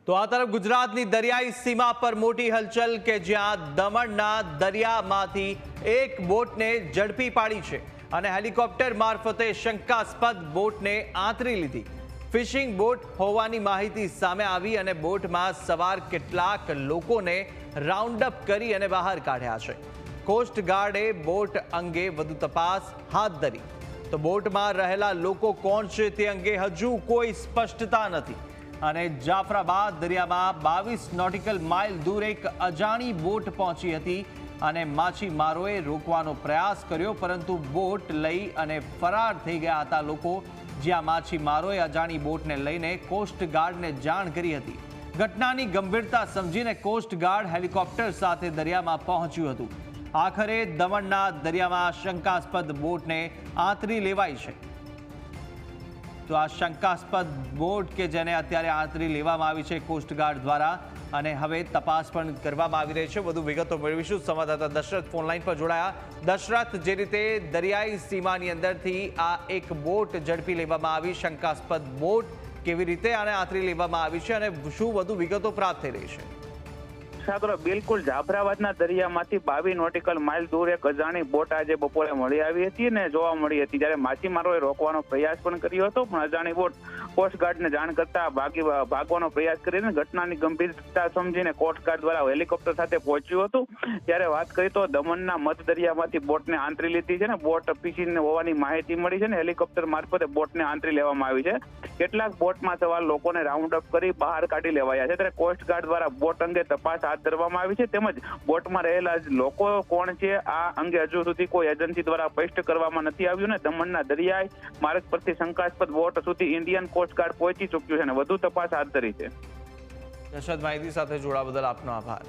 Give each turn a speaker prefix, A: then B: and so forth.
A: તો આ તરફ ગુજરાતની દરિયાઈ સીમા પર મોટી હલચલ કે જ્યાં દમણના દરિયામાંથી એક બોટને ઝડપી પાડી છે અને હેલિકોપ્ટર મારફતે શંકાસ્પદ બોટને આંતરી લીધી। ફિશિંગ બોટ હોવાની માહિતી સામે આવી અને બોટમાં સવાર કેટલાક લોકોને રાઉન્ડ અપ કરી અને બહાર કાઢ્યા છે। કોસ્ટ ગાર્ડે બોટ અંગે વધુ તપાસ હાથ ધરી તો બોટમાં રહેલા લોકો કોણ છે તે અંગે હજુ કોઈ સ્પષ્ટતા નથી અને જાફરાબાદ દરિયામાં 22 નોટિકલ માઇલ દૂર એક અજાણી બોટ પહોંચી હતી અને માછીમારોએ રોકવાનો પ્રયાસ કર્યો પરંતુ બોટ લઈ અને ફરાર થઈ ગયા હતા લોકો। જ્યાં માછીમારોએ અજાણી બોટને લઈને કોસ્ટ ગાર્ડને જાણ કરી હતી। ઘટનાની ગંભીરતા સમજીને કોસ્ટ ગાર્ડ હેલિકોપ્ટર સાથે દરિયામાં પહોંચ્યું હતું। આખરે દમણના દરિયામાં શંકાસ્પદ બોટને આંતરી લેવાઈ છે। તો આ શંકાસ્પદ બોટ કે જેને અત્યારે આંતરી લેવામાં આવી છે કોસ્ટગાર્ડ દ્વારા અને હવે તપાસ પણ કરવામાં આવી રહી છે। વધુ વિગતો મેળવીશું। સંવાદદાતા દશરથ ફોનલાઈન પર જોડાયા। દશરથ, જે રીતે દરિયાઈ સીમાની અંદરથી આ એક બોટ ઝડપી લેવામાં આવી, શંકાસ્પદ બોટ કેવી રીતે આને આંતરી લેવામાં આવી છે અને શું વધુ વિગતો પ્રાપ્ત થઈ રહી છે?
B: બિલકુલ, જાફરાબાદના દરિયામાંથી 22 નોટિકલ માઇલ દૂર એક અજાણી બોટ આજે બપોરે મળી આવી હતી અને જોવા મળી હતી। જ્યારે માછીમારોએ રોકવાનો પ્રયાસ પણ કર્યો હતો પણ અજાણી બોટ કોસ્ટગાર્ડને જાણ કરતા ભાગવાનો પ્રયાસ કરીને ઘટનાની ગંભીરતા સમજીને કોસ્ટગાર્ડ દ્વારા હેલિકોપ્ટર સાથે પહોંચ્યું હતું। ત્યારે વાત કરીએ તો દમણના મધ દરિયામાંથી બોટને આંતરી લીધી છે ને બોટ ફિશિંગ હોવાની માહિતી મળી છે ને હેલિકોપ્ટર મારફતે બોટને આંતરી લેવામાં આવી છે। કેટલાક બોટમાં સવાર લોકોને રાઉન્ડ અપ કરી બહાર કાઢી લેવાયા છે। ત્યારે કોસ્ટગાર્ડ દ્વારા બોટ અંગે તપાસ ધરવામાં આવી છે તેમજ બોટમાં રહેલા લોકો કોણ છે આ અંગે હજુ સુધી કોઈ એજન્સી દ્વારા સ્પષ્ટ કરવામાં નથી આવ્યું ને દમણના દરિયાઈ માર્ગ પરથી શંકાસ્પદ બોટ સુધી ઇન્ડિયન કોસ્ટગાર્ડ પહોંચી ચૂક્યું છે અને વધુ તપાસ હાથ ધરી છે।
A: દશરથ, માહિતી સાથે જોડાવા બદલ આપનો આભાર।